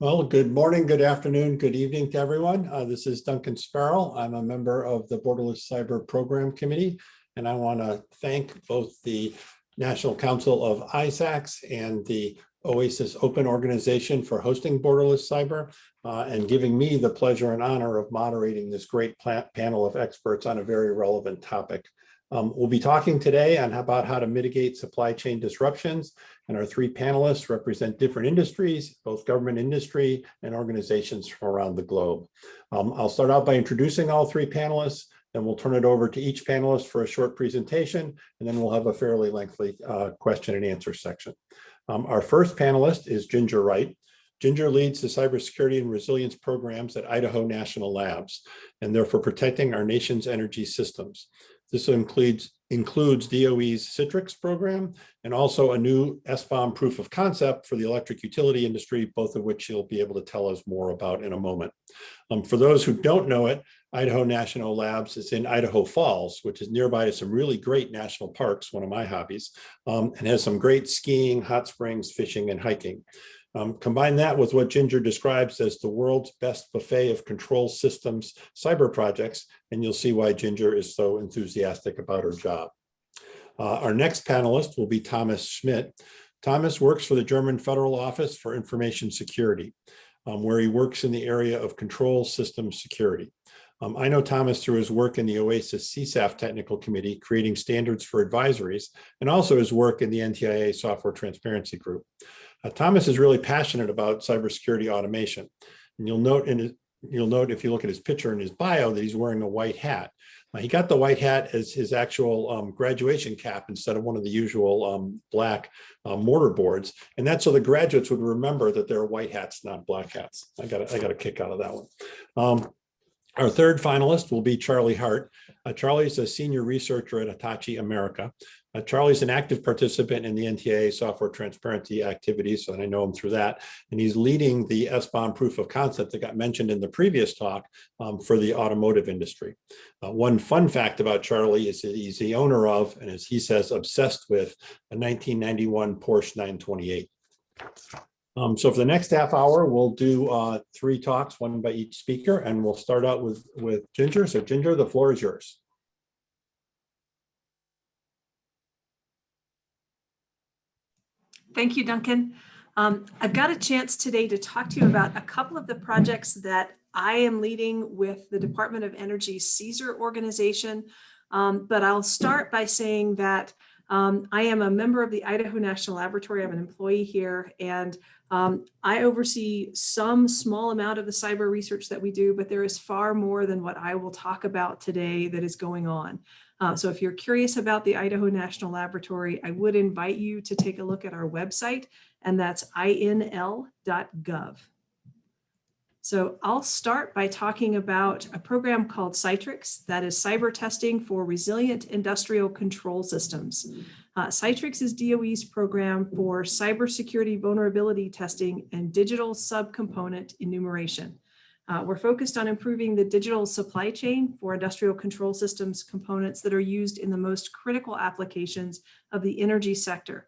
Well, good morning, good afternoon, good evening to everyone. This is Duncan Sparrell. I'm a member of the Borderless Cyber Program Committee, and I want to thank both the National Council of ISACs and the OASIS Open Organization for hosting Borderless Cyber and giving me the pleasure and honor of moderating this great panel of experts on a very relevant topic. We'll be talking today on about how to mitigate supply chain disruptions, and our three panelists represent different industries, both government industry and organizations from around the globe. I'll start out by introducing all three panelists, then we'll turn it over to each panelist for a short presentation, and then we'll have a fairly lengthy question and answer section. Our first panelist is Ginger Wright. Ginger leads the cybersecurity and resilience programs at Idaho National Labs, and they're for protecting our nation's energy systems. This includes DOE's CITRIX program and also a new SBomb proof of concept for the electric utility industry, both of which you'll be able to tell us more about in a moment. For those who don't know it, Idaho National Labs is in Idaho Falls, which is nearby to some really great national parks, one of my hobbies, and has some great skiing, hot springs, fishing, and hiking. Combine that with what Ginger describes as the world's best buffet of control systems cyber projects, and you'll see why Ginger is so enthusiastic about her job. Our next panelist will be Thomas Schmidt. Thomas works for the German Federal Office for Information Security, where he works in the area of control system security. I know Thomas through his work in the OASIS CSAF Technical Committee, creating standards for advisories, and also his work in the NTIA Software Transparency Group. Thomas is really passionate about cybersecurity automation, and you'll note if you look at his picture in his bio that he's wearing a white hat. He got the white hat as his actual graduation cap instead of one of the usual black mortar boards, and that's so the graduates would remember that they're white hats, not black hats. I got a kick out of that one. Our third finalist will be Charlie Hart. Charlie's a senior researcher at Hitachi America. Charlie's an active participant in the NTIA software transparency activities, and I know him through that. And he's leading the SBomb proof of concept that got mentioned in the previous talk for the automotive industry. One fun fact about Charlie is that he's the owner of, and as he says, obsessed with, a 1991 Porsche 928. So for the next half hour, we'll do three talks, one by each speaker, and we'll start out with Ginger. So Ginger, the floor is yours. Thank you, Duncan. I've got a chance today to talk to you about a couple of the projects that I am leading with the Department of Energy's CISR organization, but I'll start by saying that I am a member of the Idaho National Laboratory. I'm an employee here, and I oversee some small amount of the cyber research that we do, but there is far more than what I will talk about today that is going on. So if you're curious about the Idaho National Laboratory, I would invite you to take a look at our website, and that's inl.gov. So I'll start by talking about a program called CITRIX, that is cyber testing for resilient industrial control systems. CITRIX is DOE's program for cybersecurity vulnerability testing and digital subcomponent enumeration. We're focused on improving the digital supply chain for industrial control systems components that are used in the most critical applications of the energy sector.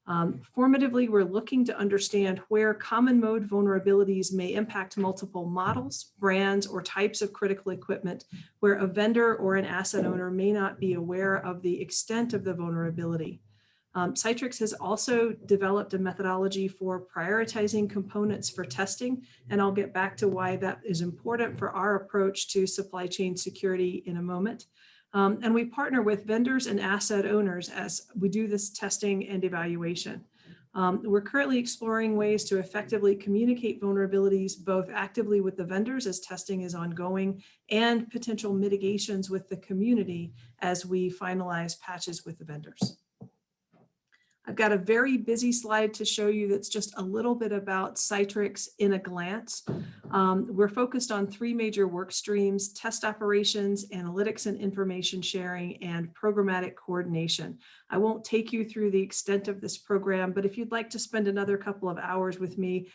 Formatively, we're looking to understand where common mode vulnerabilities may impact multiple models, brands, or types of critical equipment, where a vendor or an asset owner may not be aware of the extent of the vulnerability. CITRIX has also developed a methodology for prioritizing components for testing, and I'll get back to why that is important for our approach to supply chain security in a moment. And we partner with vendors and asset owners as we do this testing and evaluation. We're currently exploring ways to effectively communicate vulnerabilities both actively with the vendors as testing is ongoing and potential mitigations with the community as we finalize patches with the vendors. I've got a very busy slide to show you that's just a little bit about CITRIX in a glance. We're focused on three major work streams: test operations, analytics and information sharing, and programmatic coordination. I won't take you through the extent of this program, but if you'd like to spend another couple of hours with me,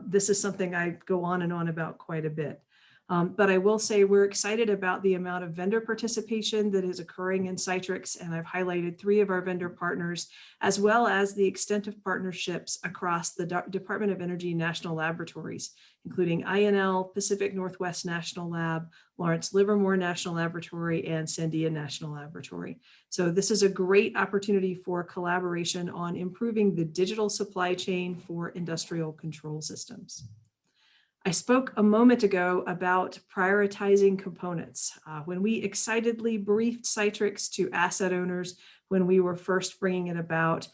this is something I go on and on about quite a bit. But I will say we're excited about the amount of vendor participation that is occurring in CITRIX, and I've highlighted 3 of our vendor partners, as well as the extent of partnerships across the Department of Energy national laboratories, including INL, Pacific Northwest National Lab, Lawrence Livermore National Laboratory, and Sandia National Laboratory. So this is a great opportunity for collaboration on improving the digital supply chain for industrial control systems. I spoke a moment ago about prioritizing components. When we excitedly briefed CITRIX to asset owners when we were first bringing it about,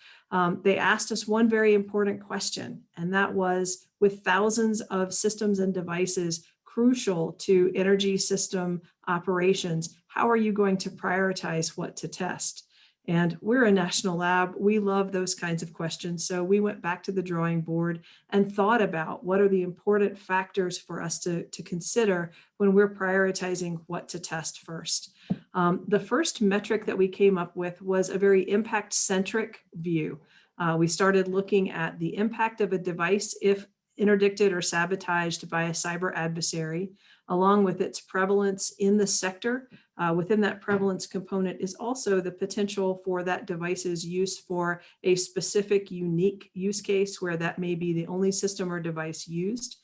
they asked us one very important question, and that was, with thousands of systems and devices crucial to energy system operations, how are you going to prioritize what to test? And we're a national lab. We love those kinds of questions. So we went back to the drawing board and thought about what are the important factors for us to consider when we're prioritizing what to test first. The first metric that we came up with was a very impact-centric view. We started looking at the impact of a device if interdicted or sabotaged by a cyber adversary, along with its prevalence in the sector. Within that prevalence component is also the potential for that device's use for a specific unique use case where that may be the only system or device used.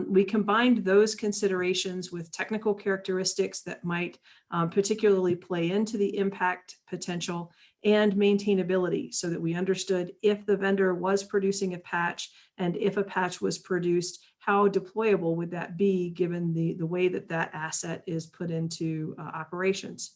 We combined those considerations with technical characteristics that might particularly play into the impact potential and maintainability, so that we understood if the vendor was producing a patch, and if a patch was produced, how deployable would that be given the way that that asset is put into operations.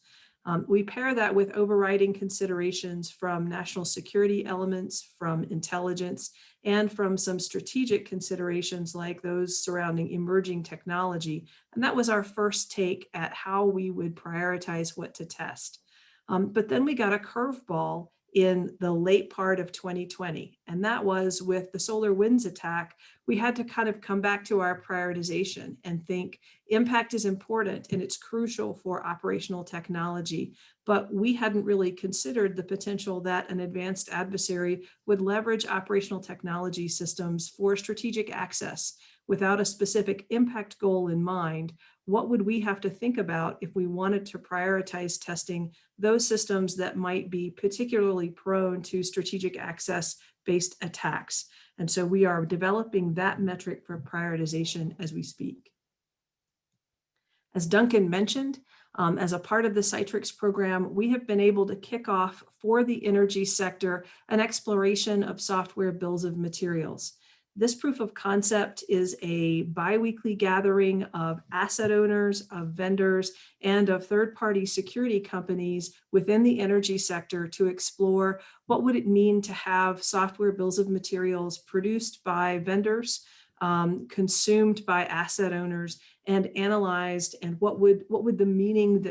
We pair that with overriding considerations from national security elements, from intelligence, and from some strategic considerations like those surrounding emerging technology. And that was our first take at how we would prioritize what to test. But then we got a curveball in the late part of 2020, and that was with the SolarWinds attack. We had to kind of come back to our prioritization and think impact is important and it's crucial for operational technology, but we hadn't really considered the potential that an advanced adversary would leverage operational technology systems for strategic access without a specific impact goal in mind. What would we have to think about if we wanted to prioritize testing those systems that might be particularly prone to strategic access-based attacks? And so we are developing that metric for prioritization as we speak. As Duncan mentioned, as a part of the CITRIX program, we have been able to kick off for the energy sector an exploration of software bills of materials. This proof of concept is a bi-weekly gathering of asset owners, of vendors, and of third-party security companies within the energy sector to explore what would it mean to have software bills of materials produced by vendors, consumed by asset owners, and analyzed, and what would the meaning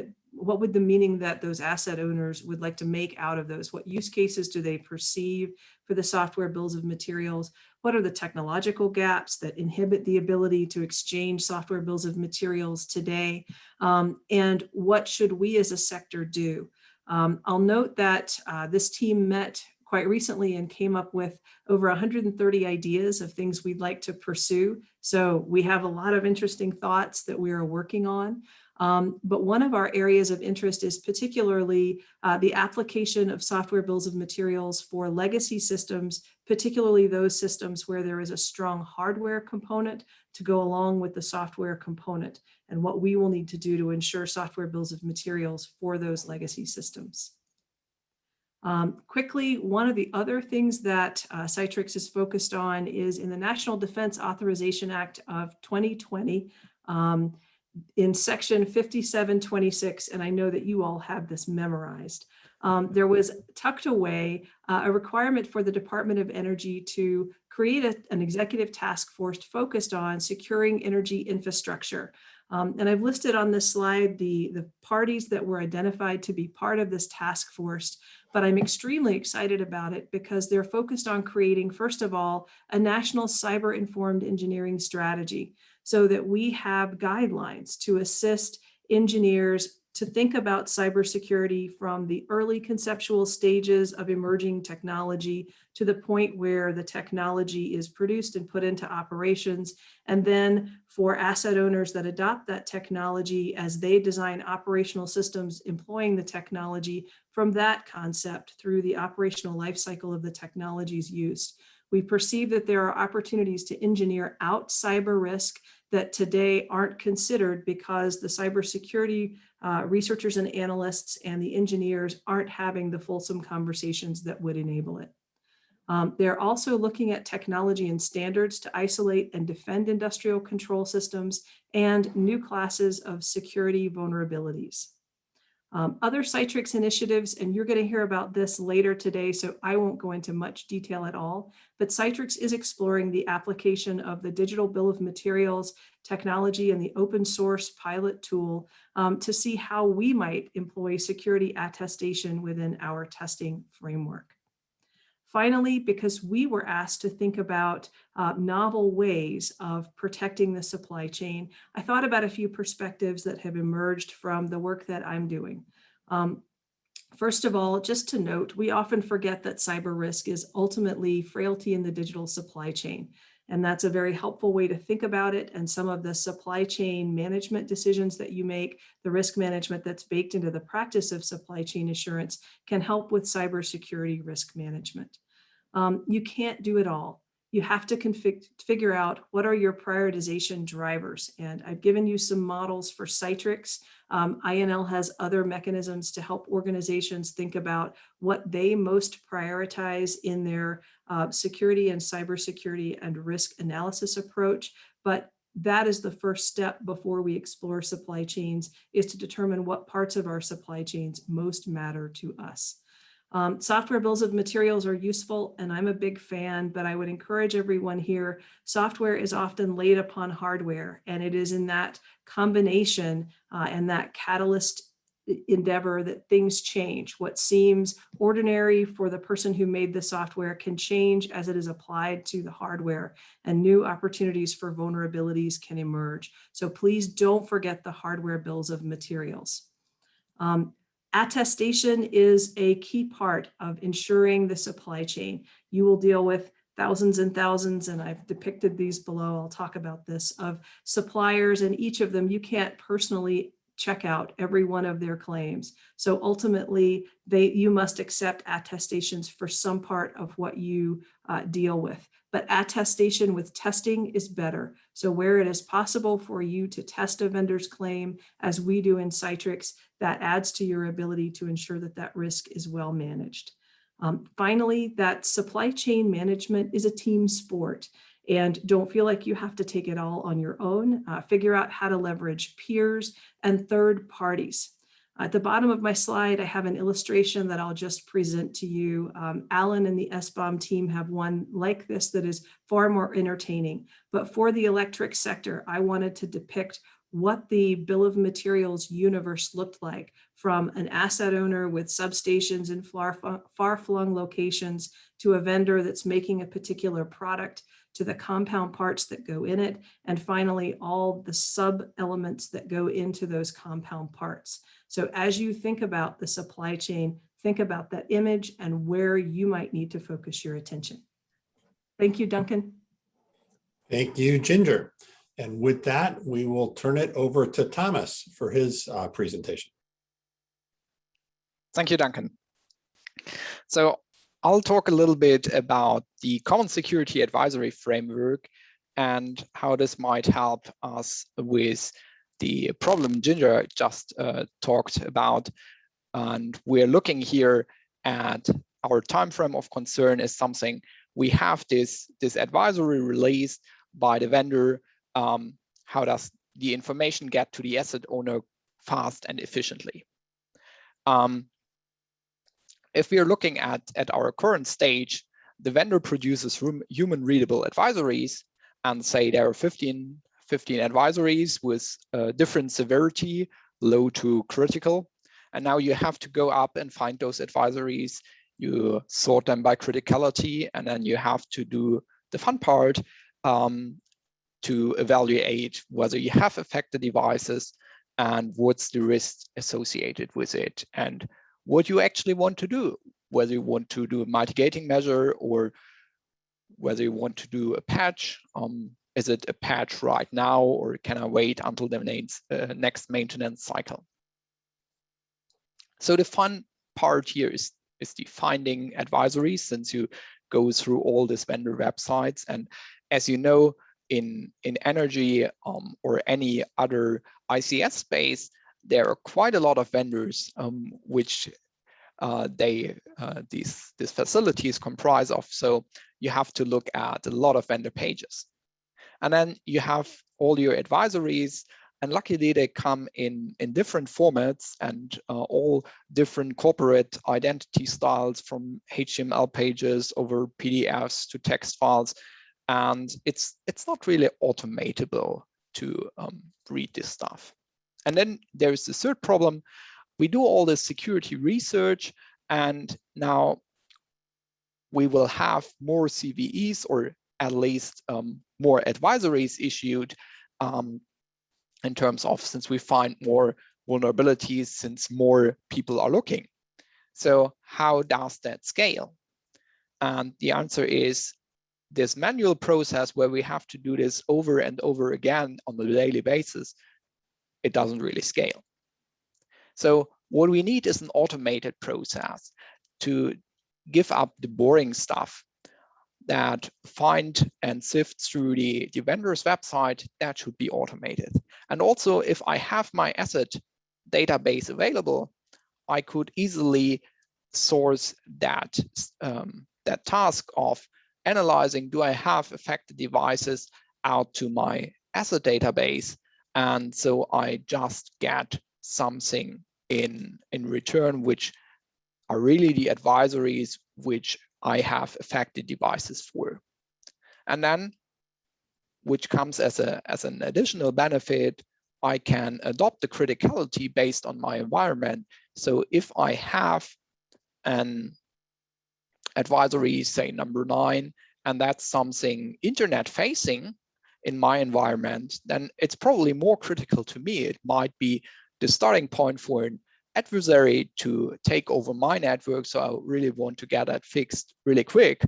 that those asset owners would like to make out of those? What use cases do they perceive for the software bills of materials? What are the technological gaps that inhibit the ability to exchange software bills of materials today? And what should we as a sector do? I'll note that this team met quite recently and came up with over 130 ideas of things we'd like to pursue. So we have a lot of interesting thoughts that we are working on. But one of our areas of interest is particularly the application of software bills of materials for legacy systems, particularly those systems where there is a strong hardware component to go along with the software component, and what we will need to do to ensure software bills of materials for those legacy systems. Quickly, one of the other things that CITRIX is focused on is in the National Defense Authorization Act of 2020, in section 5726, and I know that you all have this memorized, there was tucked away a requirement for the Department of Energy to create an executive task force focused on securing energy infrastructure. And I've listed on this slide the parties that were identified to be part of this task force, but I'm extremely excited about it because they're focused on creating, first of all, a national cyber-informed engineering strategy so that we have guidelines to assist engineers to think about cybersecurity from the early conceptual stages of emerging technology to the point where the technology is produced and put into operations. And then for asset owners that adopt that technology as they design operational systems employing the technology from that concept through the operational life cycle of the technologies used. We perceive that there are opportunities to engineer out cyber risk that today aren't considered because the cybersecurity researchers and analysts and the engineers aren't having the fulsome conversations that would enable it. They're also looking at technology and standards to isolate and defend industrial control systems and new classes of security vulnerabilities. Other CITRIX initiatives, and you're going to hear about this later today, so I won't go into much detail at all, but CITRIX is exploring the application of the digital bill of materials technology and the open source pilot tool to see how we might employ security attestation within our testing framework. Finally, because we were asked to think about novel ways of protecting the supply chain, I thought about a few perspectives that have emerged from the work that I'm doing. First of all, just to note, we often forget that cyber risk is ultimately frailty in the digital supply chain. And that's a very helpful way to think about it. And some of the supply chain management decisions that you make, the risk management that's baked into the practice of supply chain assurance can help with cybersecurity risk management. You can't do it all. You have to figure out what are your prioritization drivers. And I've given you some models for CITRIX. INL has other mechanisms to help organizations think about what they most prioritize in their security and cybersecurity and risk analysis approach. But that is the first step before we explore supply chains, is to determine what parts of our supply chains most matter to us. Software bills of materials are useful, and I'm a big fan, but I would encourage everyone here, software is often laid upon hardware, and it is in that combination and that catalyst endeavor that things change. What seems ordinary for the person who made the software can change as it is applied to the hardware, and new opportunities for vulnerabilities can emerge. So please don't forget the hardware bills of materials. Attestation is a key part of ensuring the supply chain. You will deal with thousands and thousands, and I've depicted these below, I'll talk about this, of suppliers, and each of them you can't personally check out every one of their claims. So ultimately, you must accept attestations for some part of what you deal with. But attestation with testing is better. So where it is possible for you to test a vendor's claim, as we do in CITRIX, that adds to your ability to ensure that that risk is well managed. Finally, that supply chain management is a team sport. And don't feel like you have to take it all on your own. Figure out how to leverage peers and third parties. At the bottom of my slide, I have an illustration that I'll just present to you. Alan and the SBomb team have one like this that is far more entertaining. But for the electric sector, I wanted to depict what the bill of materials universe looked like, from an asset owner with substations in far-flung locations to a vendor that's making a particular product, to the compound parts that go in it, and finally all the sub-elements that go into those compound parts. So as you think about the supply chain, think about that image and where you might need to focus your attention. Thank you, Duncan. Thank you, Ginger. And with that, we will turn it over to Thomas for his presentation. Thank you, Duncan. So I'll talk a little bit about the Common Security Advisory Framework and how this might help us with the problem Ginger just talked about. And we're looking here at our time frame of concern is something we have this advisory released by the vendor. How does the information get to the asset owner fast and efficiently? If we are looking at our current stage, the vendor produces human readable advisories, and say there are 15 advisories with different severity, low to critical. And now you have to go up and find those advisories. You sort them by criticality, and then you have to do the fun part to evaluate whether you have affected devices and what's the risk associated with it, and what you actually want to do, whether you want to do a mitigating measure or whether you want to do a patch. Is it a patch right now, or can I wait until the next maintenance cycle? So the fun part here is the finding advisories, since you go through all these vendor websites. And as you know, in energy or any other ICS space, there are quite a lot of vendors which these facilities comprise of. So you have to look at a lot of vendor pages. And then you have all your advisories, and luckily they come in different formats and all different corporate identity styles, from HTML pages over PDFs to text files. And it's not really automatable to read this stuff. And then there's the third problem. We do all this security research, and now we will have more CVEs, or at least more advisories issued in terms of, since we find more vulnerabilities, since more people are looking. So how does that scale? And the answer is this manual process where we have to do this over and over again on a daily basis. It doesn't really scale. So what we need is an automated process to give up the boring stuff, that find and sift through the vendor's website. That should be automated. And also, if I have my asset database available, I could easily source that, that task of analyzing, do I have affected devices, out to my asset database. And so I just get something in return, which are really the advisories which I have affected devices for. And then, which comes as an additional benefit, I can adopt the criticality based on my environment. So if I have an advisory, say number 9, and that's something internet facing in my environment, then it's probably more critical to me. It might be the starting point for an adversary to take over my network, so I really want to get that fixed really quick.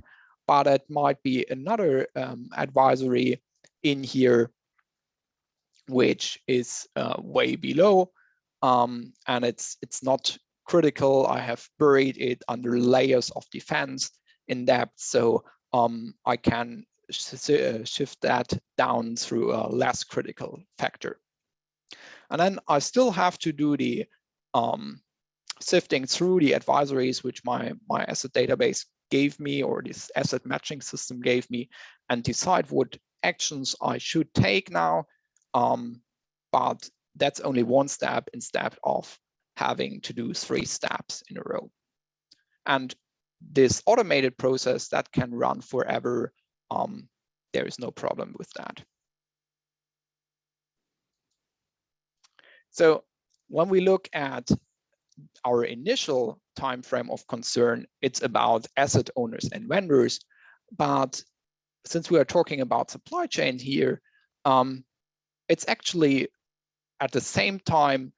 But it might be another advisory in here which is way below, and it's not critical. I have buried it under layers of defense in depth, so I can shift that down through a less critical factor. And then I still have to do the sifting through the advisories which my asset database gave me, or this asset matching system gave me, and decide what actions I should take now. But that's only one step instead of having to do 3 steps in a row. And this automated process that can run forever, there is no problem with that. So when we look at our initial time frame of concern, it's about asset owners and vendors. But since we are talking about supply chain here, it's actually at the same time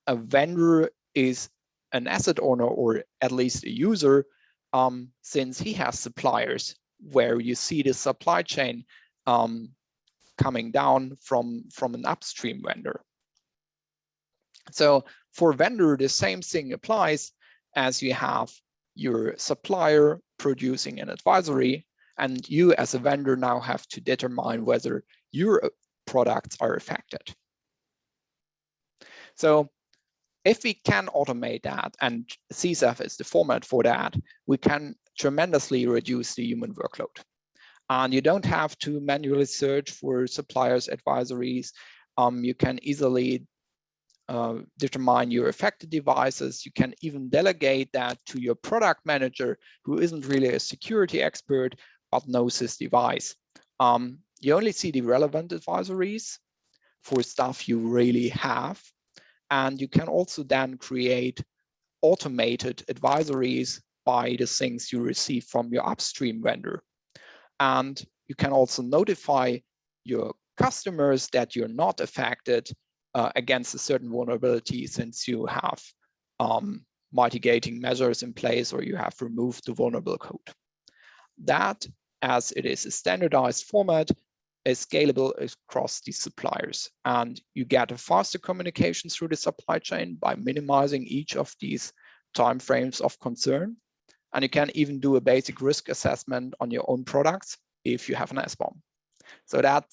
a vendor is an asset owner, or at least a user, since he has suppliers where you see the supply chain coming down from an upstream vendor. So for vendor, the same thing applies, as you have your supplier producing an advisory, and you as a vendor now have to determine whether your products are affected. So if we can automate that, and CSAF is the format for that, we can tremendously reduce the human workload. And you don't have to manually search for suppliers' advisories. You can easily determine your affected devices. You can even delegate that to your product manager, who isn't really a security expert, but knows his device. You only see the relevant advisories for stuff you really have. And you can also then create automated advisories by the things you receive from your upstream vendor. And you can also notify your customers that you're not affected against a certain vulnerability, since you have mitigating measures in place or you have removed the vulnerable code. That, as it is a standardized format, is scalable across the suppliers, and you get a faster communication through the supply chain by minimizing each of these timeframes of concern. And you can even do a basic risk assessment on your own products if you have an SBomb. So that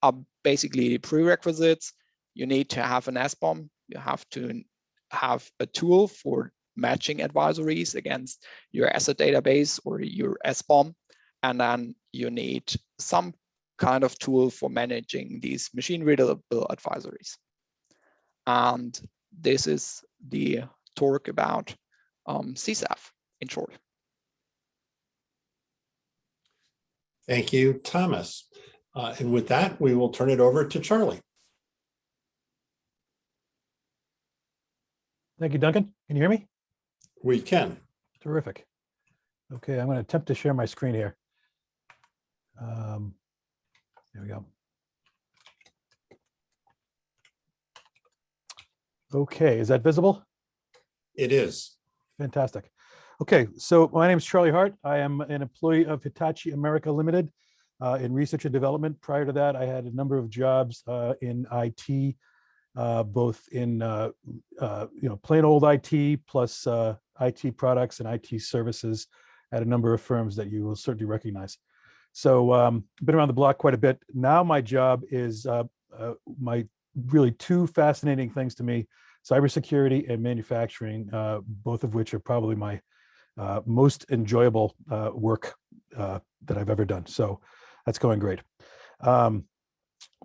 are basically prerequisites. You need to have an SBomb. You have to have a tool for matching advisories against your asset database or your SBomb. And then you need some kind of tool for managing these machine readable advisories. And this is the talk about CSAF in short. Thank you, Thomas. And with that, we will turn it over to Charlie. Thank you, Duncan. Can you hear me? We can. Terrific. Okay, I'm going to attempt to share my screen here. There we go. Okay, is that visible? It is. Fantastic. Okay, so my name is Charlie Hart. I am an employee of Hitachi America Limited in research and development. Prior to that, I had a number of jobs in IT, both in plain old IT plus IT products and IT services at a number of firms that you will certainly recognize. So been around the block quite a bit. Now my job is my really two fascinating things to me: cybersecurity and manufacturing, both of which are probably my most enjoyable work that I've ever done. So that's going great.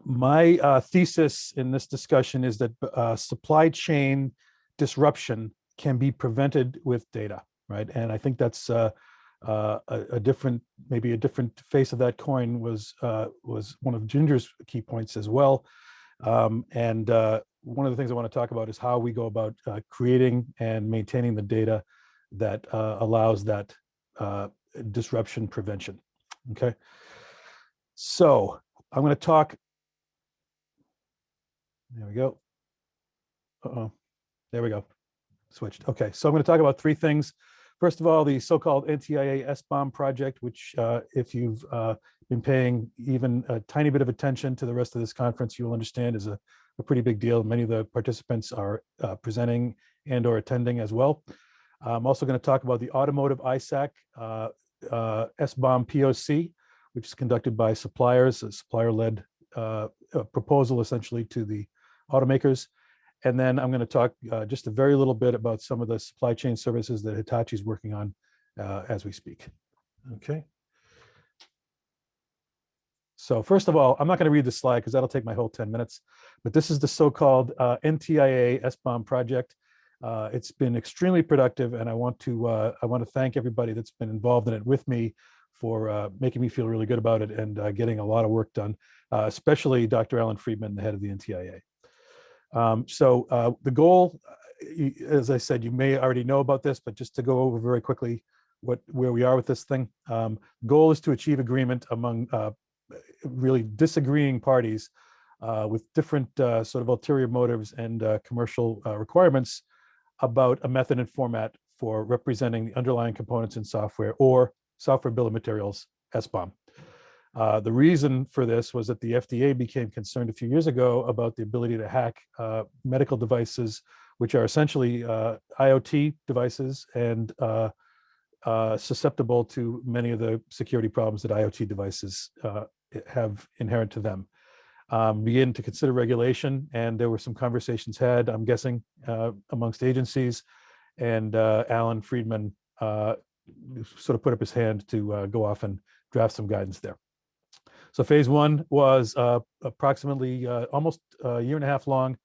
My thesis in this discussion is that supply chain disruption can be prevented with data, right? And I think that's maybe a different face of that coin was one of Ginger's key points as well. And one of the things I want to talk about is how we go about creating and maintaining the data that allows that disruption prevention. Okay, so I'm going to talk. There we go. There we go. Switched. Okay, so I'm going to talk about three things. First of all, the so-called NTIA SBomb project, which if you've been paying even a tiny bit of attention to the rest of this conference, you'll understand is a pretty big deal. Many of the participants are presenting and or attending as well. I'm also going to talk about the automotive ISAC SBomb POC, which is conducted by suppliers, a supplier-led proposal essentially to the automakers. And then I'm going to talk just a very little bit about some of the supply chain services that Hitachi is working on as we speak. Okay. So first of all, I'm not going to read the slide because that'll take my whole 10 minutes, but this is the so-called NTIA SBomb project. It's been extremely productive, and I want to thank everybody that's been involved in it with me for making me feel really good about it and getting a lot of work done, especially Dr. Alan Friedman, the head of the NTIA. So the goal, as I said, you may already know about this, but just to go over very quickly where we are with this thing. Goal is to achieve agreement among really disagreeing parties with different sort of ulterior motives and commercial requirements about a method and format for representing the underlying components in software or software bill of materials, SBomb. The reason for this was that the FDA became concerned a few years ago about the ability to hack medical devices, which are essentially IoT devices and susceptible to many of the security problems that IoT devices have inherent to them. Begin to consider regulation, and there were some conversations had, I'm guessing, amongst agencies, and Alan Friedman sort of put up his hand to go off and draft some guidance there. So phase one was approximately almost a year and a half long.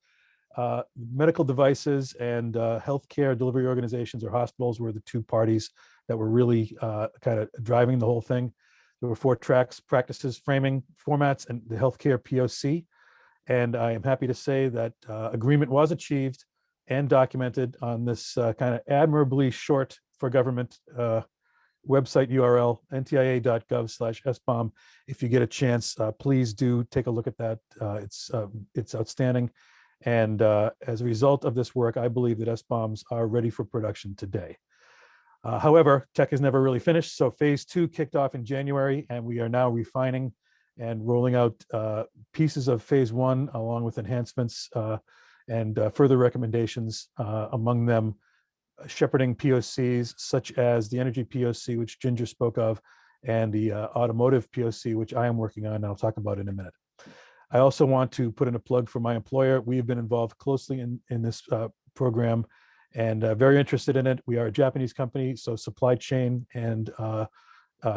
Medical devices and healthcare delivery organizations or hospitals were the two parties that were really kind of driving the whole thing. There were 4 tracks: practices, framing, formats, and the healthcare POC. And I am happy to say that agreement was achieved and documented on this kind of admirably short for government website URL, ntia.gov/SBomb. If you get a chance, please do take a look at that. It's outstanding. And as a result of this work, I believe that SBombs are ready for production today. However, tech is never really finished. So phase 2 kicked off in January, and we are now refining and rolling out pieces of phase 1 along with enhancements and further recommendations, among them shepherding POCs such as the energy POC, which Ginger spoke of, and the automotive POC, which I am working on, and I'll talk about in a minute. I also want to put in a plug for my employer. We have been involved closely in this program and very interested in it. We are a Japanese company, so supply chain and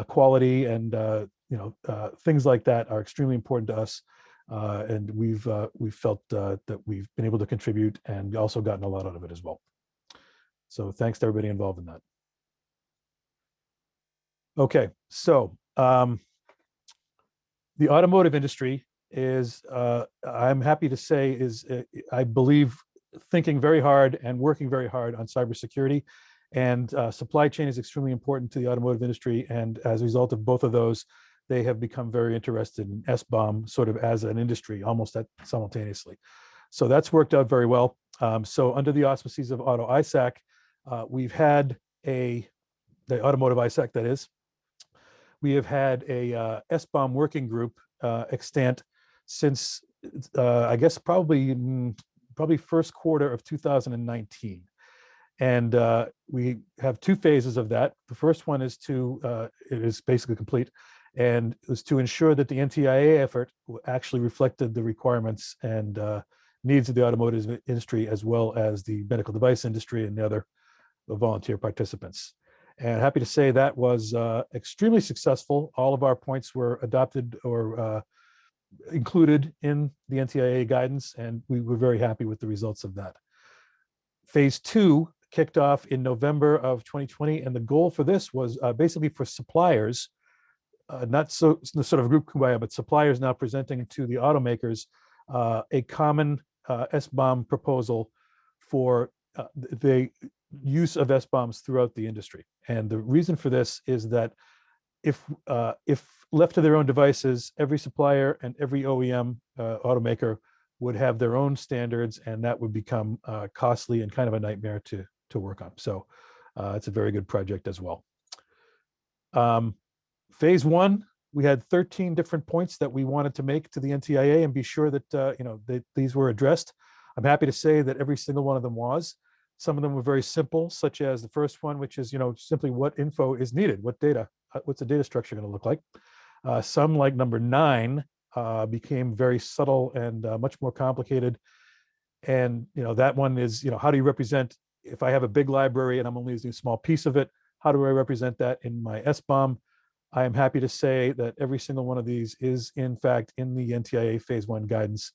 quality and things like that are extremely important to us. And we've felt that we've been able to contribute and also gotten a lot out of it as well. So thanks to everybody involved in that. Okay, so the automotive industry is, I'm happy to say, is I believe thinking very hard and working very hard on cybersecurity, and supply chain is extremely important to the automotive industry. And as a result of both of those, they have become very interested in SBomb sort of as an industry, almost simultaneously. So that's worked out very well. So under the auspices of Auto ISAC, we've had the automotive ISAC, that is, we have had a SBomb working group extant since I guess probably first quarter of 2019. And we have 2 phases of that. The first one is it is basically complete, and it was to ensure that the NTIA effort actually reflected the requirements and needs of the automotive industry, as well as the medical device industry and the other volunteer participants. And happy to say that was extremely successful. All of our points were adopted or included in the NTIA guidance, and we were very happy with the results of that. Phase 2 kicked off in November of 2020, and the goal for this was basically for suppliers, not so sort of group kumbaya, but suppliers now presenting to the automakers a common SBomb proposal for the use of SBombs throughout the industry. And the reason for this is that if left to their own devices, every supplier and every OEM automaker would have their own standards, and that would become costly and kind of a nightmare to work on. So it's a very good project as well. Phase 1, we had 13 different points that we wanted to make to the NTIA and be sure that these were addressed. I'm happy to say that every single one of them was. Some of them were very simple, such as the first one, which is simply what info is needed, what data, what's the data structure going to look like. Some, like number 9, became very subtle and much more complicated. And that one is, how do you represent, if I have a big library and I'm only using a small piece of it, how do I represent that in my SBomb? I am happy to say that every single one of these is in fact in the NTIA phase 1 guidance.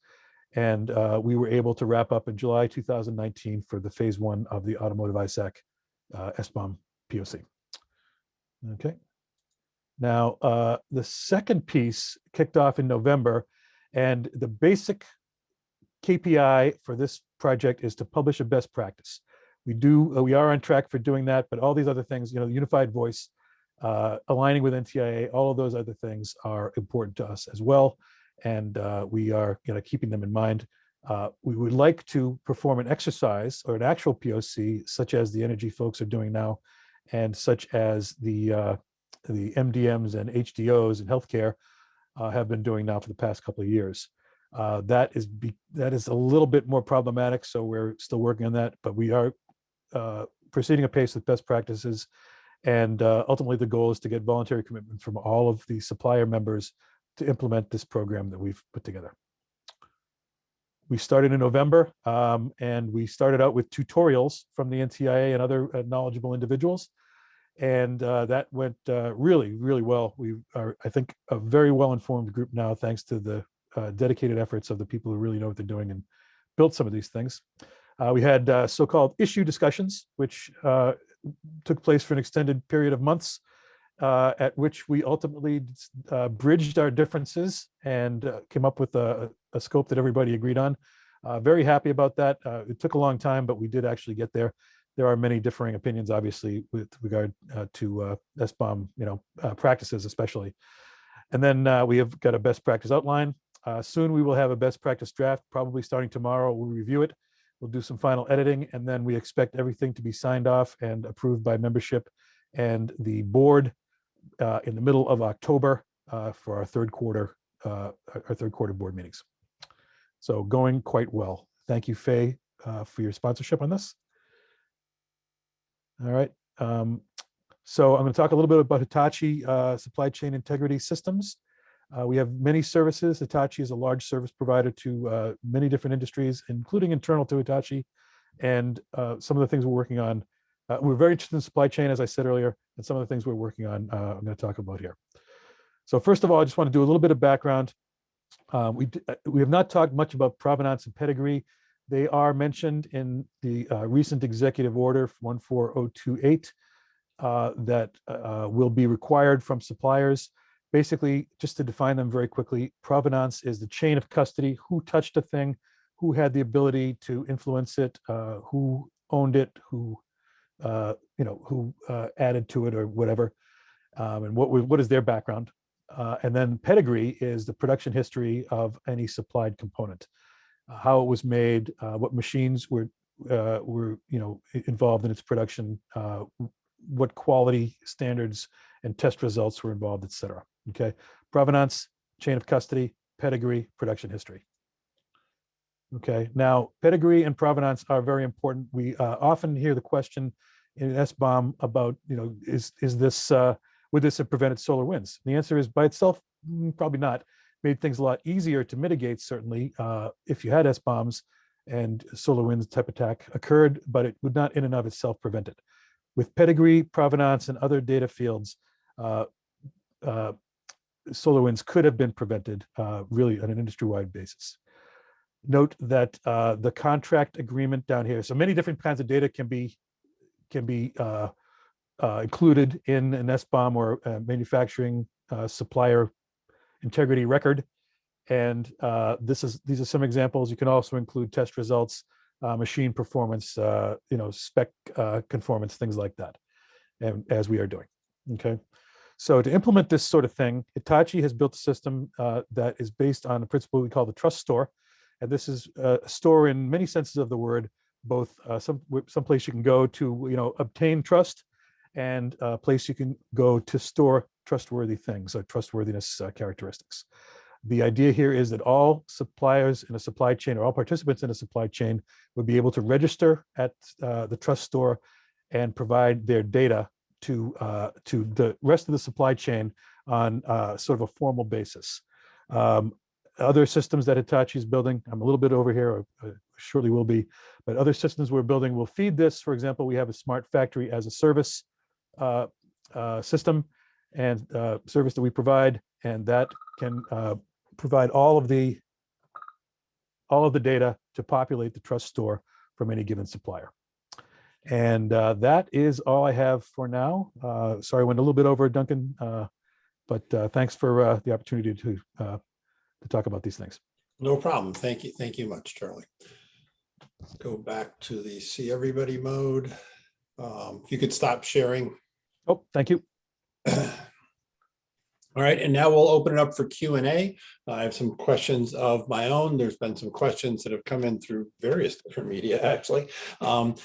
And we were able to wrap up in July 2019 for the phase 1 of the automotive ISAC SBomb POC. Okay. Now, the second piece kicked off in November, and the basic KPI for this project is to publish a best practice. We are on track for doing that, but all these other things, unified voice, aligning with NTIA, all of those other things are important to us as well. And we are keeping them in mind. We would like to perform an exercise or an actual POC, such as the energy folks are doing now, and such as the MDMs and HDOs in healthcare have been doing now for the past couple of years. That is a little bit more problematic, so we're still working on that, but we are proceeding apace with best practices. And ultimately, the goal is to get voluntary commitment from all of the supplier members to implement this program that we've put together. We started in November, and we started out with tutorials from the NTIA and other knowledgeable individuals. And that went really, really well. We are, I think, a very well-informed group now, thanks to the dedicated efforts of the people who really know what they're doing and built some of these things. We had so-called issue discussions, which took place for an extended period of months, at which we ultimately bridged our differences and came up with a scope that everybody agreed on. Very happy about that. It took a long time, but we did actually get there. There are many differing opinions, obviously, with regard to SBomb, practices especially. And then we have got a best practice outline. Soon we will have a best practice draft, probably starting tomorrow. We'll review it. We'll do some final editing, and then we expect everything to be signed off and approved by membership and the board in the middle of October for our third quarter board meetings. So going quite well. Thank you, Faye, for your sponsorship on this. All right. So I'm going to talk a little bit about Hitachi supply chain integrity systems. We have many services. Hitachi is a large service provider to many different industries, including internal to Hitachi. And some of the things we're working on, we're very interested in supply chain, as I said earlier, and some of the things we're working on, I'm going to talk about here. So first of all, I just want to do a little bit of background. We have not talked much about provenance and pedigree. They are mentioned in the recent executive order 14028 that will be required from suppliers. Basically, just to define them very quickly, provenance is the chain of custody, who touched a thing, who had the ability to influence it, who owned it, who added to it or whatever, and what is their background. And then pedigree is the production history of any supplied component, how it was made, what machines were involved in its production, what quality standards and test results were involved, et cetera. Okay, provenance, chain of custody, pedigree, production history. Okay, now pedigree and provenance are very important. We often hear the question in SBomb about, is this would this have prevented solar winds? The answer is by itself, probably not. Made things a lot easier to mitigate, certainly, if you had SBombs and solar winds type attack occurred, but it would not in and of itself prevent it. With pedigree, provenance, and other data fields, solar winds could have been prevented really on an industry-wide basis. Note that the contract agreement down here, so many different kinds of data can be included in an SBomb or a manufacturing supplier integrity record. And these are some examples. You can also include test results, machine performance, spec conformance, things like that, and as we are doing. Okay. So to implement this sort of thing, Hitachi has built a system that is based on a principle we call the trust store. And this is a store in many senses of the word, both some place you can go to, obtain trust, and a place you can go to store trustworthy things, or trustworthiness characteristics. The idea here is that all suppliers in a supply chain, or all participants in a supply chain, would be able to register at the trust store and provide their data to the rest of the supply chain on sort of a formal basis. Other systems that Hitachi is building, I'm a little bit over here, or shortly will be, but other systems we're building will feed this. For example, we have a smart factory as a service system and service that we provide, and that can provide all of the data to populate the trust store from any given supplier. And that is all I have for now. Sorry, I went a little bit over, Duncan, but thanks for the opportunity to talk about these things. No problem. Thank you. Thank you much, Charlie. Go back to the see everybody mode. If you could stop sharing. Oh, thank you. All right, and now we'll open it up for Q&A. I have some questions of my own. There's been some questions that have come in through various different media, actually. Again,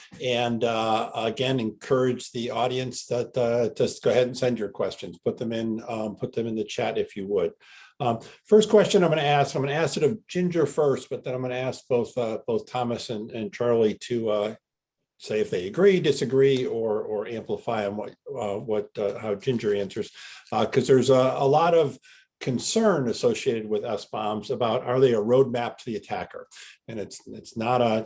encourage the audience that just go ahead and send your questions. Put them in the chat if you would. First question I'm going to ask it of Ginger first, but then I'm going to ask both Thomas and Charlie to say if they agree, disagree, or amplify on how Ginger answers, because there's a lot of concern associated with SBombs about, are they a roadmap to the attacker? And it's not a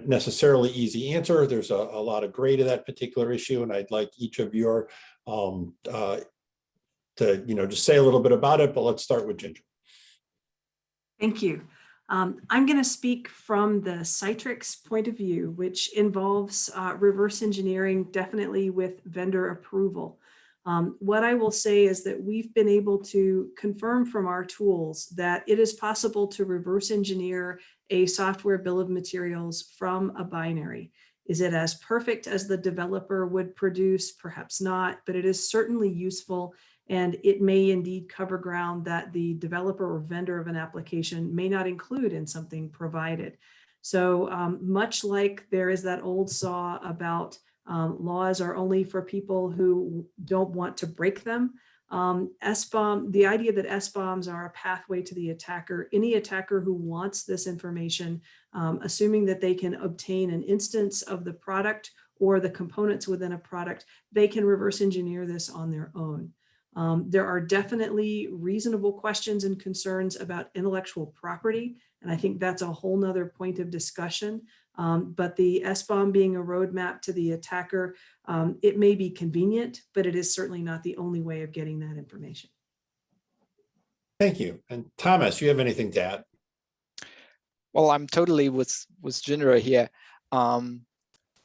necessarily easy answer. There's a lot of gray to that particular issue, and I'd like each of your to just say a little bit about it. But let's start with Ginger. Thank you. I'm going to speak from the CITRIX point of view, which involves reverse engineering, definitely with vendor approval. What I will say is that we've been able to confirm from our tools that it is possible to reverse engineer a software bill of materials from a binary. Is it as perfect as the developer would produce? Perhaps not, but it is certainly useful. And it may indeed cover ground that the developer or vendor of an application may not include in something provided. So much like there is that old saw about laws are only for people who don't want to break them, SBomb, the idea that SBombs are a pathway to the attacker, any attacker who wants this information, assuming that they can obtain an instance of the product or the components within a product, they can reverse engineer this on their own. There are definitely reasonable questions and concerns about intellectual property, and I think that's a whole nother point of discussion. But the SBomb being a roadmap to the attacker, it may be convenient, but it is certainly not the only way of getting that information. Thank you. And Thomas, you have anything to add? Well, I'm totally with Jindra here.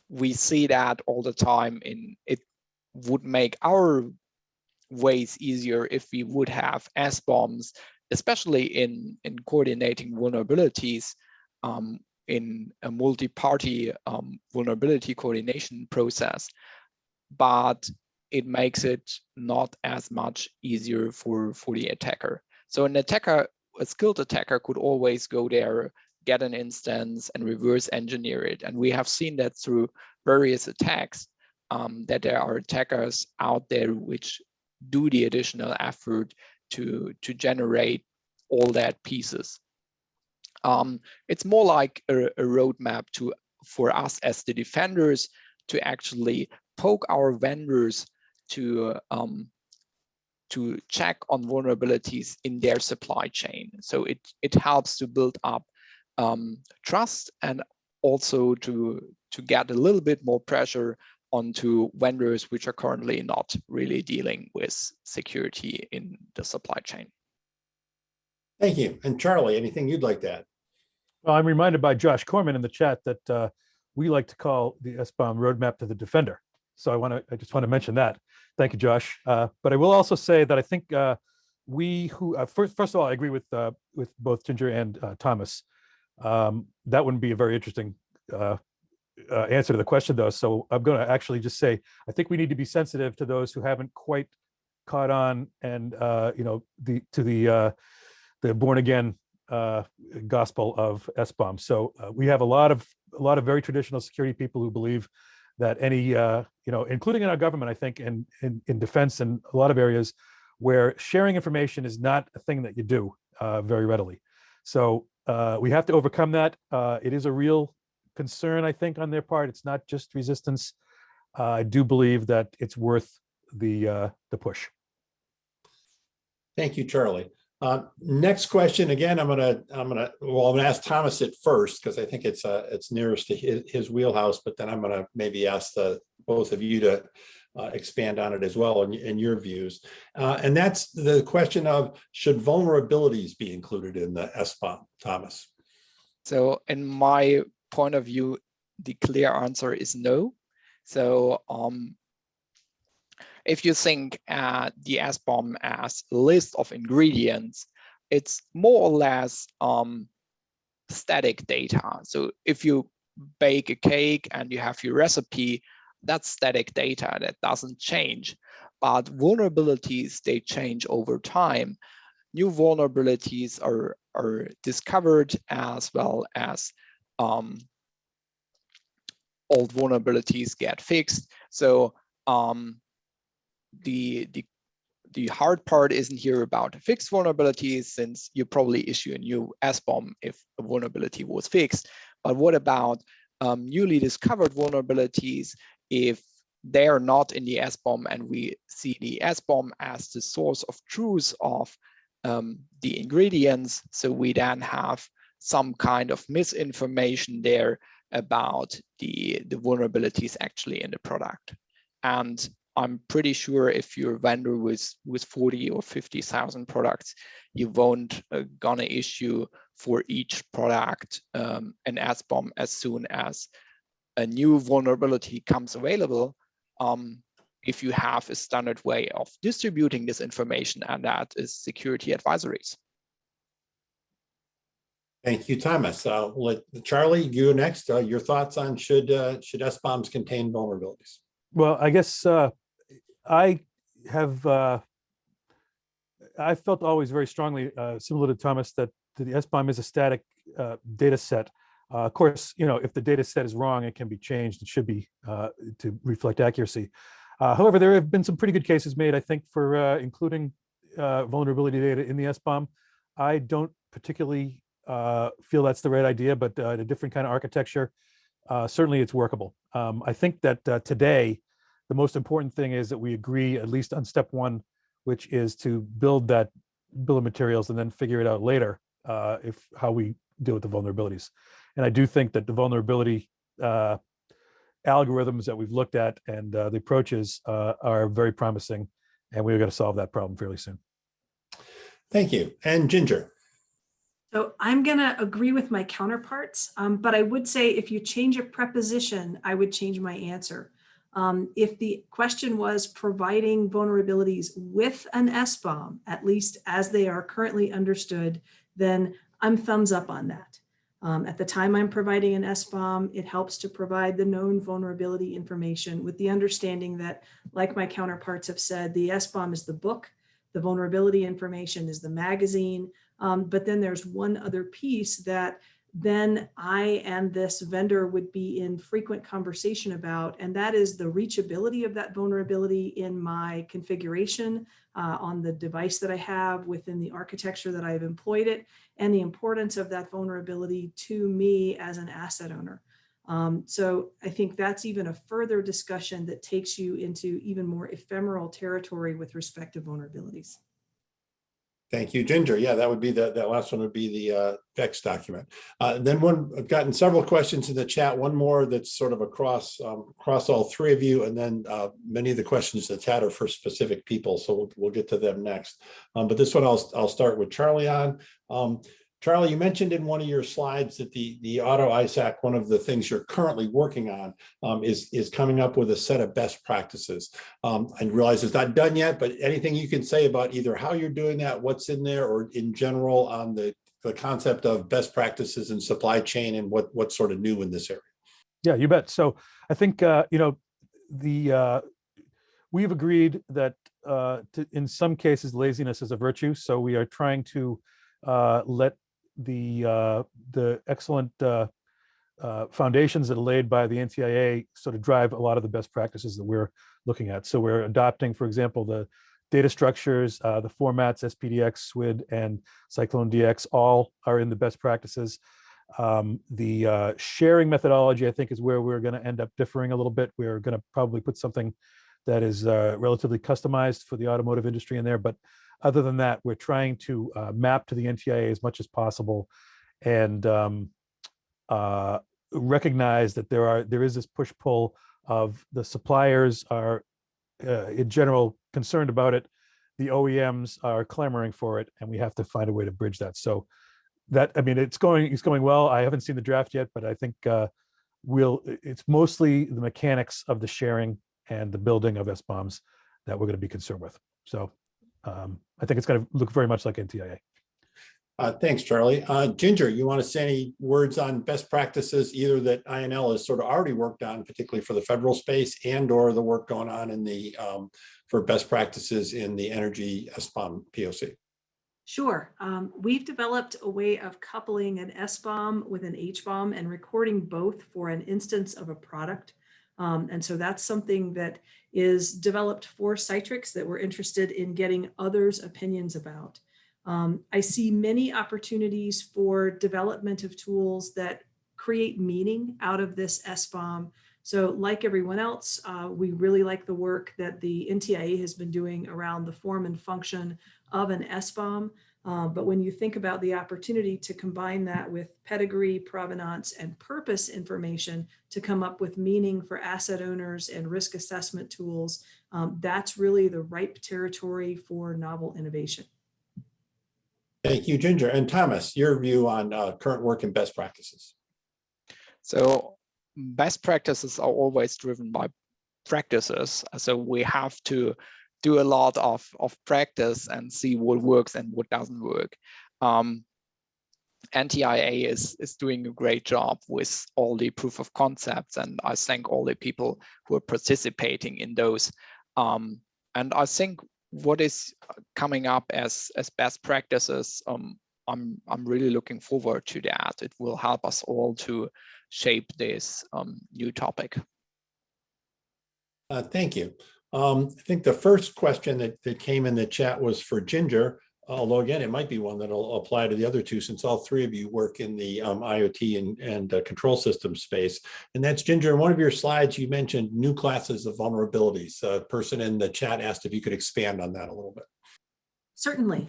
We see that all the time. It would make our ways easier if we would have SBombs, especially in coordinating vulnerabilities in a multi-party vulnerability coordination process. But it makes it not as much easier for the attacker. So an attacker, a skilled attacker, could always go there, get an instance and reverse engineer it. And we have seen that through various attacks, that there are attackers out there which do the additional effort to generate all that pieces. It's more like a roadmap for us as the defenders to actually poke our vendors to check on vulnerabilities in their supply chain. So it helps to build up trust and also to get a little bit more pressure onto vendors which are currently not really dealing with security in the supply chain. Thank you. And Charlie, anything you'd like to add? Well, I'm reminded by Josh Corman in the chat that we like to call the SBomb roadmap to the defender. So I just want to mention that. Thank you, Josh. But I will also say that I think first of all, I agree with both Ginger and Thomas. That wouldn't be a very interesting answer to the question, though. So I'm going to actually just say I think we need to be sensitive to those who haven't quite caught on, and the born again gospel of SBomb. So we have a lot of very traditional security people who believe that any including in our government, I think, in defense and a lot of areas where sharing information is not a thing that you do very readily. So we have to overcome that. It is a real concern, I think, on their part. It's not just resistance. I do believe that it's worth the push. Thank you, Charlie. Next question. Again, I'm gonna ask Thomas it first because I think it's nearest to his wheelhouse. But then I'm gonna maybe ask both of you to expand on it as well in your views. And that's the question of, should vulnerabilities be included in the SBomb, Thomas? So in my point of view, the clear answer is no. So if you think the SBomb as a list of ingredients, it's more or less static data. So if you bake a cake and you have your recipe, that's static data that doesn't change. But vulnerabilities, they change over time. New vulnerabilities are discovered, as well as old vulnerabilities get fixed. So the hard part isn't here about fixed vulnerabilities, since you probably issue a new SBomb if a vulnerability was fixed. But what about newly discovered vulnerabilities if they are not in the SBomb and we see the SBomb as the source of truth of the ingredients? So we then have some kind of misinformation there about the vulnerabilities actually in the product. And I'm pretty sure if you're a vendor with 40 or 50,000 products, you won't gonna issue for each product an SBomb as soon as a new vulnerability comes available. If you have a standard way of distributing this information, and that is security advisories. Thank you, Thomas. Let Charlie, you next. Your thoughts on should SBombs contain vulnerabilities? Well, I guess I have I felt always very strongly, similar to Thomas, that the SBomb is a static data set. Of course, if the data set is wrong, it can be changed. It should be to reflect accuracy. However, there have been some pretty good cases made, I think, for including vulnerability data in the SBomb. I don't particularly feel that's the right idea, but a different kind of architecture, certainly it's workable. I think that today, the most important thing is that we agree, at least on step one, which is to build that bill of materials and then figure it out later how we deal with the vulnerabilities. And I do think that the vulnerability algorithms that we've looked at and the approaches are very promising, and we've got to solve that problem fairly soon. Thank you. And Ginger. So I'm going to agree with my counterparts, but I would say if you change a preposition, I would change my answer. If the question was providing vulnerabilities with an SBomb, at least as they are currently understood, then I'm thumbs up on that. At the time I'm providing an SBomb, it helps to provide the known vulnerability information with the understanding that, like my counterparts have said, the SBomb is the book, the vulnerability information is the magazine, but then there's one other piece that then I and this vendor would be in frequent conversation about, and that is the reachability of that vulnerability in my configuration on the device that I have within the architecture that I've employed it, and the importance of that vulnerability to me as an asset owner. So I think that's even a further discussion that takes you into even more ephemeral territory with respect to vulnerabilities. Thank you, Ginger. Yeah, that would be that last one would be the VEX document. Then I've gotten several questions in the chat. One more that's sort of across all three of you, and then many of the questions in the chat are for specific people, so we'll get to them next. But this one I'll start with Charlie on. Charlie, you mentioned in one of your slides that the Auto ISAC, one of the things you're currently working on is coming up with a set of best practices. I realize it's not done yet, but anything you can say about either how you're doing that, what's in there, or in general on the concept of best practices in supply chain and what's sort of new in this area? Yeah, you bet. So I think, we've agreed that in some cases, laziness is a virtue. So we are trying to let the excellent foundations that are laid by the NTIA sort of drive a lot of the best practices that we're looking at. So we're adopting, for example, the data structures, the formats, SPDX, SWID, and Cyclone DX, all are in the best practices. The sharing methodology, I think, is where we're going to end up differing a little bit. We're going to probably put something that is relatively customized for the automotive industry in there. But other than that, we're trying to map to the NTIA as much as possible and recognize that there is this push-pull of the suppliers are in general concerned about it. The OEMs are clamoring for it, and we have to find a way to bridge that. So that, I mean, it's going well. I haven't seen the draft yet, but I think it's mostly the mechanics of the sharing and the building of SBombs that we're going to be concerned with. So I think it's going to look very much like NTIA. Thanks, Charlie. Ginger, you want to say any words on best practices, either that INL has sort of already worked on, particularly for the federal space, and or the work going on in the for best practices in the energy SBomb POC? Sure. We've developed a way of coupling an SBomb with an HBomb and recording both for an instance of a product. And so that's something that is developed for CITRIX that we're interested in getting others' opinions about. I see many opportunities for development of tools that create meaning out of this SBomb. So like everyone else, we really like the work that the NTIA has been doing around the form and function of an SBomb. But when you think about the opportunity to combine that with pedigree, provenance, and purpose information to come up with meaning for asset owners and risk assessment tools, that's really the ripe territory for novel innovation. Thank you, Ginger. And Thomas, your view on current work and best practices? So best practices are always driven by practices. So we have to do a lot of practice and see what works and what doesn't work. NTIA is doing a great job with all the proof of concepts, and I thank all the people who are participating in those. And I think what is coming up as best practices, I'm really looking forward to that. It will help us all to shape this new topic. Thank you. I think the first question that came in the chat was for Ginger, although again, it might be one that'll apply to the other two, since all three of you work in the IoT and control system space. And that's Ginger. In one of your slides, you mentioned new classes of vulnerabilities. A person in the chat asked if you could expand on that a little bit. Certainly.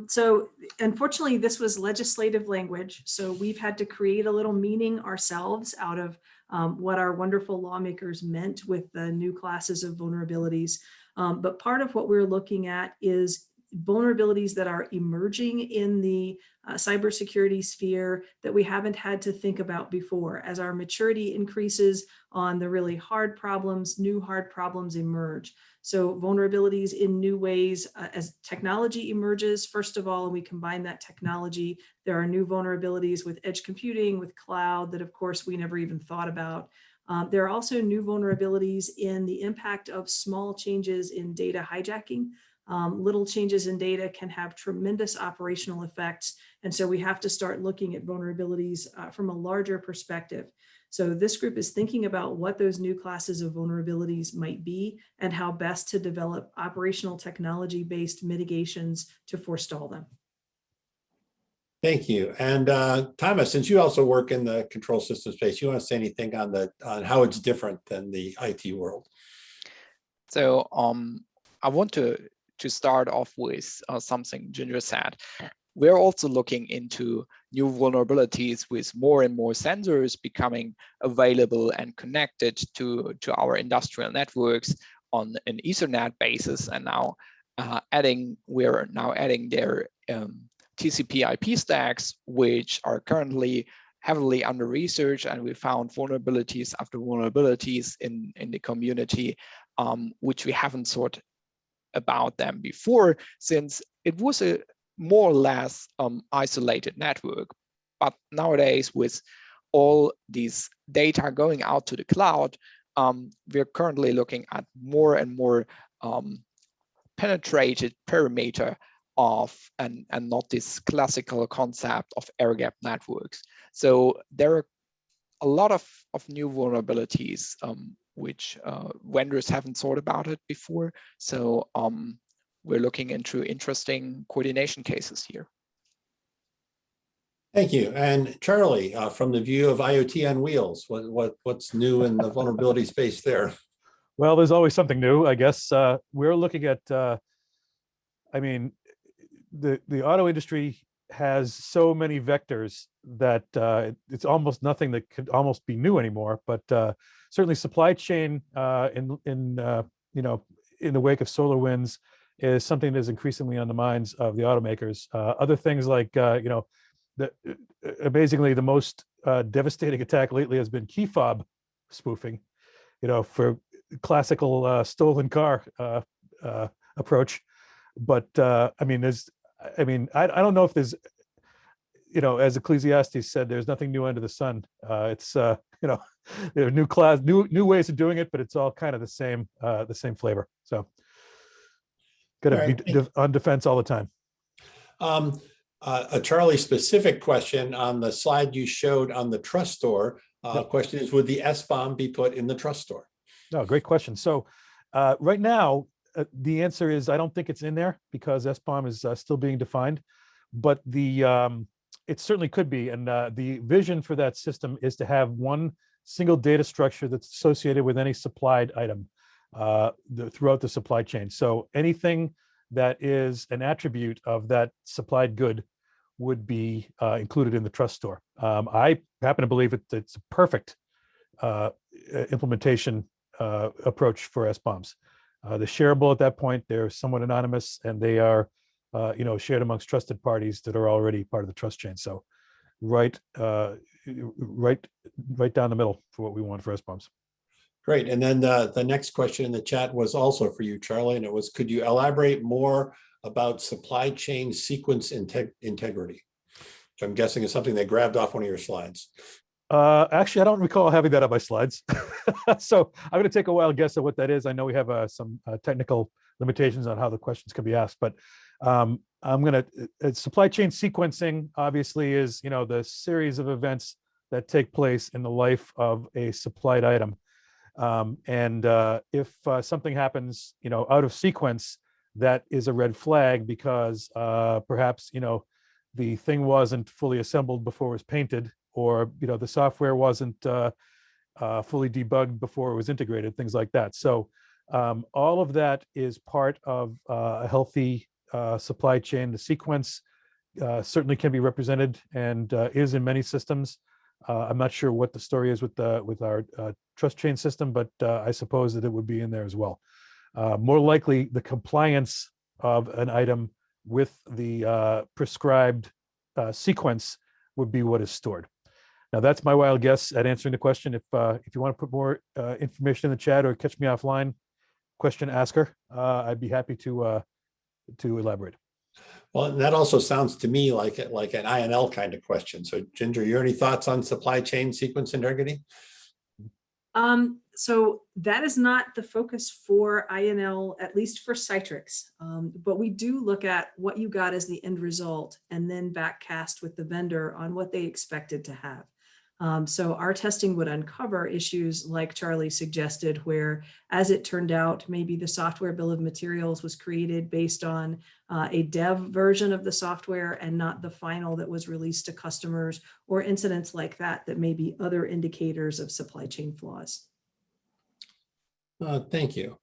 So unfortunately, this was legislative language. So we've had to create a little meaning ourselves out of what our wonderful lawmakers meant with the new classes of vulnerabilities. But part of what we're looking at is vulnerabilities that are emerging in the cybersecurity sphere that we haven't had to think about before. As our maturity increases on the really hard problems, new hard problems emerge. So vulnerabilities in new ways as technology emerges, first of all, and we combine that technology, there are new vulnerabilities with edge computing, with cloud that of course we never even thought about. There are also new vulnerabilities in the impact of small changes in data hijacking. Little changes in data can have tremendous operational effects. And so we have to start looking at vulnerabilities from a larger perspective. So this group is thinking about what those new classes of vulnerabilities might be and how best to develop operational technology-based mitigations to forestall them. Thank you. And Thomas, since you also work in the control system space, you want to say anything on how it's different than the IT world? So I want to start off with something Ginger said. We're also looking into new vulnerabilities with more and more sensors becoming available and connected to our industrial networks on an Ethernet basis. And now we're now adding their TCP/IP stacks, which are currently heavily under research, and we found vulnerabilities after vulnerabilities in the community, which we haven't thought about them before, since it was a more or less isolated network. But nowadays, with all these data going out to the cloud, we're currently looking at more and more penetrated perimeter of and not this classical concept of air-gap networks. So there are a lot of new vulnerabilities which vendors haven't thought about it before. So we're looking into interesting coordination cases here. Thank you. And Charlie, from the view of IoT on wheels, what's new in the vulnerability space there? Well, there's always something new, I guess. We're looking at, I mean, the auto industry has so many vectors that it's almost nothing that could almost be new anymore. But certainly, supply chain in the wake of SolarWinds is something that is increasingly on the minds of the automakers. Other things like amazingly, the most devastating attack lately has been key fob spoofing. For classical stolen car approach. But I don't know if there's, as Ecclesiastes said, there's nothing new under the sun. It's there are new ways of doing it, but it's all kind of the same flavor. So got to be on defense all the time. A Charlie specific question on the slide you showed on the trust store. Question is, would the SBomb be put in the trust store? No, great question. So right now, the answer is I don't think it's in there because SBomb is still being defined, but it certainly could be. And the vision for that system is to have one single data structure that's associated with any supplied item throughout the supply chain. So anything that is an attribute of that supplied good would be included in the trust store. I happen to believe it's a perfect implementation approach for SBombs. They're shareable at that point. They're somewhat anonymous, and they are, shared amongst trusted parties that are already part of the trust chain. So, right down the middle for what we want for SBombs. Great. And then the next question in the chat was also for you, Charlie, and it was, could you elaborate more about supply chain sequence integrity? Which I'm guessing is something they grabbed off one of your slides. Actually, I don't recall having that on my slides. So I'm going to take a wild guess at what that is. I know we have some technical limitations on how the questions can be asked. But I'm going to, supply chain sequencing obviously is, the series of events that take place in the life of a supplied item. If something happens, out of sequence, that is a red flag because perhaps, the thing wasn't fully assembled before it was painted, or, the software wasn't fully debugged before it was integrated, things like that. So all of that is part of a healthy supply chain. The sequence certainly can be represented and is in many systems. I'm not sure what the story is with our trust chain system, but I suppose that it would be in there as well. More likely, the compliance of an item with the prescribed sequence would be what is stored. Now, that's my wild guess at answering the question. If you want to put more information in the chat or catch me offline, question asker, I'd be happy to elaborate. Well, and that also sounds to me like an INL kind of question. So Ginger, you have any thoughts on supply chain sequence integrity? So that is not the focus for INL, at least for CITRIX. But we do look at what you got as the end result and then backcast with the vendor on what they expected to have. So our testing would uncover issues like Charlie suggested, where, as it turned out, maybe the software bill of materials was created based on a dev version of the software and not the final that was released to customers, or incidents like that may be other indicators of supply chain flaws. Thank you.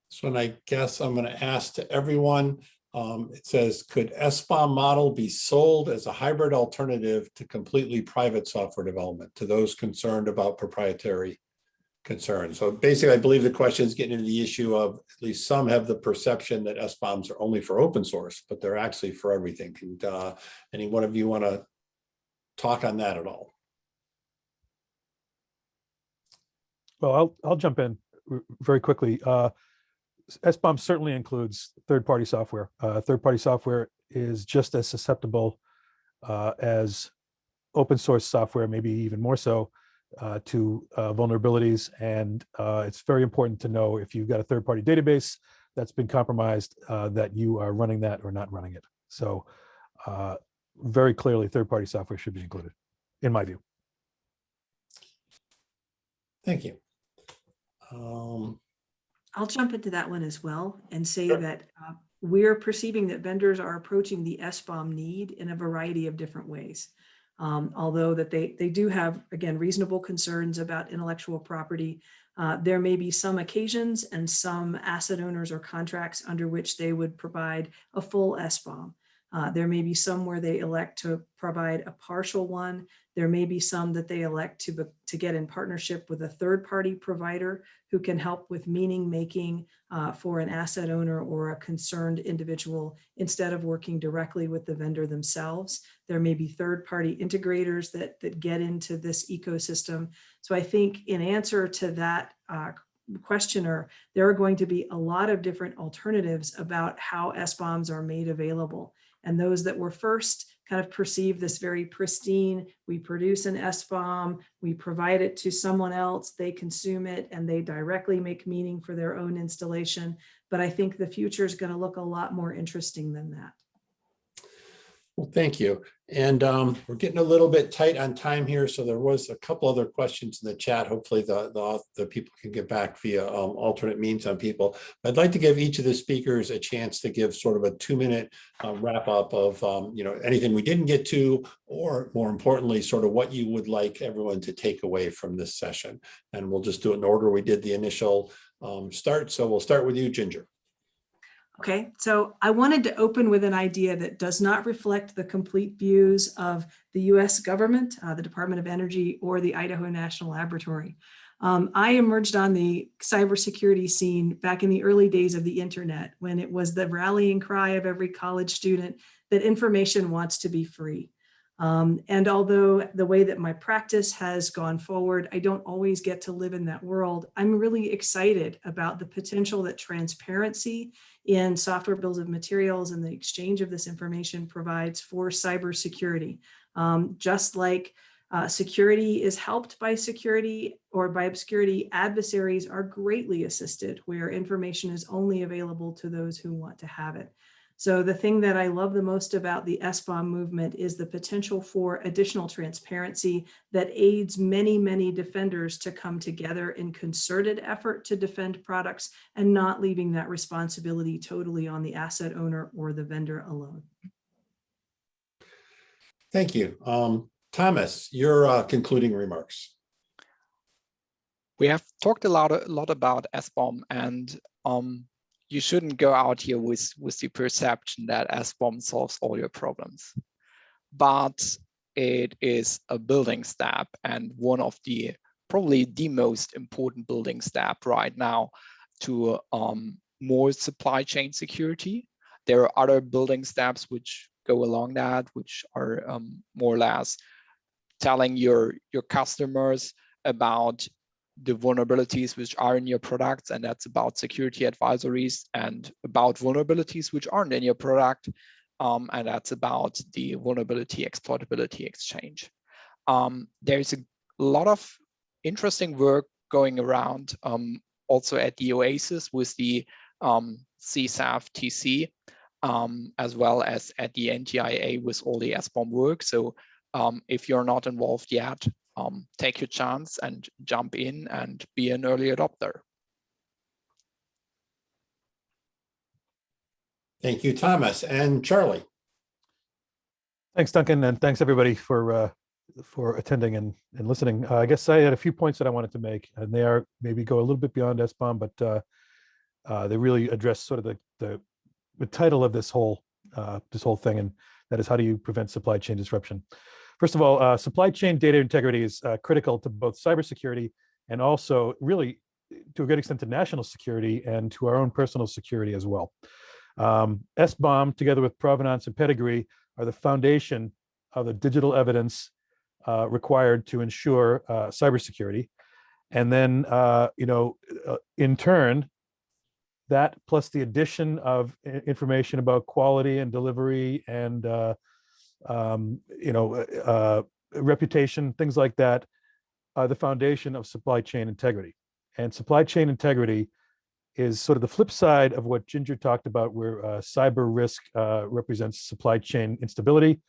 So I guess I'm going to ask to everyone. It says, could SBomb model be sold as a hybrid alternative to completely private software development to those concerned about proprietary concerns? So basically, I believe the question is getting into the issue of, at least some have the perception that SBombs are only for open source, but they're actually for everything. And any one of you want to talk on that at all? Well, I'll jump in very quickly. SBomb certainly includes third-party software. Third-party software is just as susceptible as open source software, maybe even more so, to vulnerabilities. And it's very important to know if you've got a third-party database that's been compromised, that you are running that or not running it. So very clearly, third-party software should be included, in my view. Thank you. I'll jump into that one as well and say that we're perceiving that vendors are approaching the SBomb need in a variety of different ways. Although that they do have, again, reasonable concerns about intellectual property, there may be some occasions and some asset owners or contracts under which they would provide a full SBomb. There may be some where they elect to provide a partial one. There may be some that they elect to get in partnership with a third-party provider who can help with meaning making for an asset owner or a concerned individual instead of working directly with the vendor themselves. There may be third-party integrators that get into this ecosystem. So I think in answer to that questioner, there are going to be a lot of different alternatives about how SBombs are made available. And those that were first kind of perceive this very pristine, we produce an SBomb, we provide it to someone else, they consume it, and they directly make meaning for their own installation. But I think the future is going to look a lot more interesting than that. Well, thank you. And we're getting a little bit tight on time here. So there was a couple other questions in the chat. Hopefully the people can get back via alternate means on people. I'd like to give each of the speakers a chance to give sort of a 2-minute wrap up of anything we didn't get to, or more importantly, sort of what you would like everyone to take away from this session. And we'll just do it in order we did the initial start. So we'll start with you, Ginger. Okay, so I wanted to open with an idea that does not reflect the complete views of the US government, the Department of Energy, or the Idaho National Laboratory. I emerged on the cybersecurity scene back in the early days of the internet, when it was the rallying cry of every college student that information wants to be free. And although the way that my practice has gone forward, I don't always get to live in that world, I'm really excited about the potential that transparency in software bills of materials and the exchange of this information provides for cybersecurity. Just like Security is helped by security, or by obscurity. Adversaries are greatly assisted where information is only available to those who want to have it. So the thing that I love the most about the SBomb movement is the potential for additional transparency that aids many, many defenders to come together in concerted effort to defend products, and not leaving that responsibility totally on the asset owner or the vendor alone. Thank you. Thomas, your concluding remarks. We have talked a lot about SBomb, and you shouldn't go out here with the perception that SBomb solves all your problems. But it is a building step, and one of the probably the most important building step right now to more supply chain security. There are other building steps which go along that, which are more or less telling your customers about the vulnerabilities which are in your products, and that's about security advisories, and about vulnerabilities which aren't in your product, and that's about the vulnerability exploitability exchange. There's a lot of interesting work going around also at the OASIS with the CSAF-TC, as well as at the NTIA with all the SBomb work. So if you're not involved yet, take your chance and jump in and be an early adopter. Thank you, Thomas. And Charlie. Thanks, Duncan, and thanks everybody for attending and listening. I guess I had a few points that I wanted to make, and they are maybe go a little bit beyond SBomb, but they really address sort of the title of this whole thing, and that is, how do you prevent supply chain disruption? First of all, supply chain data integrity is critical to both cybersecurity and also really to a great extent to national security and to our own personal security as well. SBomb, together with provenance and pedigree, are the foundation of the digital evidence required to ensure cybersecurity. And then, in turn, that plus the addition of information about quality and delivery and reputation, things like that, are the foundation of supply chain integrity. And supply chain integrity is sort of the flip side of what Ginger talked about, where cyber risk represents supply chain instability.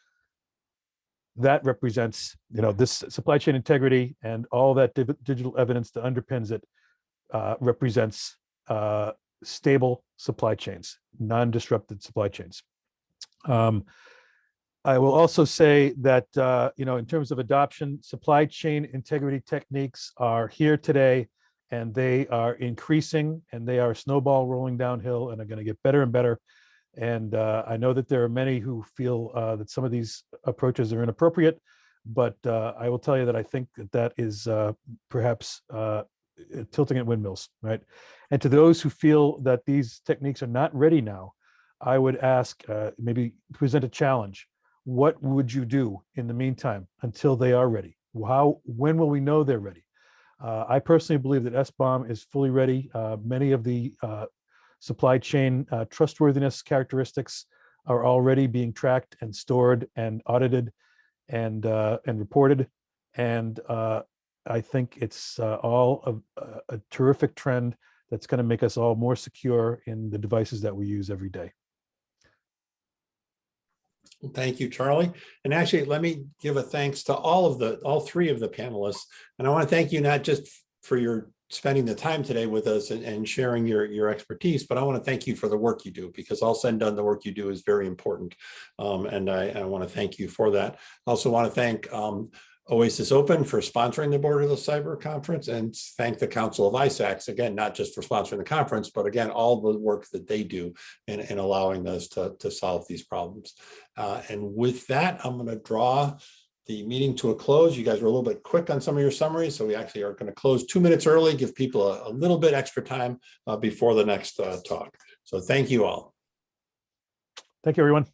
That represents, this supply chain integrity, and all that digital evidence that underpins it represents stable supply chains, non-disrupted supply chains. I will also say that, in terms of adoption, supply chain integrity techniques are here today, and they are increasing, and they are a snowball rolling downhill, and are going to get better and better. And I know that there are many who feel that some of these approaches are inappropriate, but I will tell you that I think that is perhaps tilting at windmills, right? And to those who feel that these techniques are not ready now, I would ask, maybe present a challenge. What would you do in the meantime until they are ready? When will we know they're ready? I personally believe that SBomb is fully ready. Many of the supply chain trustworthiness characteristics are already being tracked and stored and audited and reported. And I think it's all a terrific trend that's going to make us all more secure in the devices that we use every day. Thank you, Charlie. And actually, let me give a thanks to all three of the panelists. And I want to thank you not just for your spending the time today with us and sharing your expertise, but I want to thank you for the work you do, because all said and done, the work you do is very important. And I want to thank you for that. I also want to thank OASIS Open for sponsoring the Borderless Cyber Conference, and thank the Council of ISACs, again, not just for sponsoring the conference, but again, all the work that they do in allowing us to solve these problems. And with that, I'm going to draw the meeting to a close. You guys were a little bit quick on some of your summaries, so we actually are going to close 2 minutes early, give people a little bit extra time before the next talk. So thank you all. Thank you, everyone.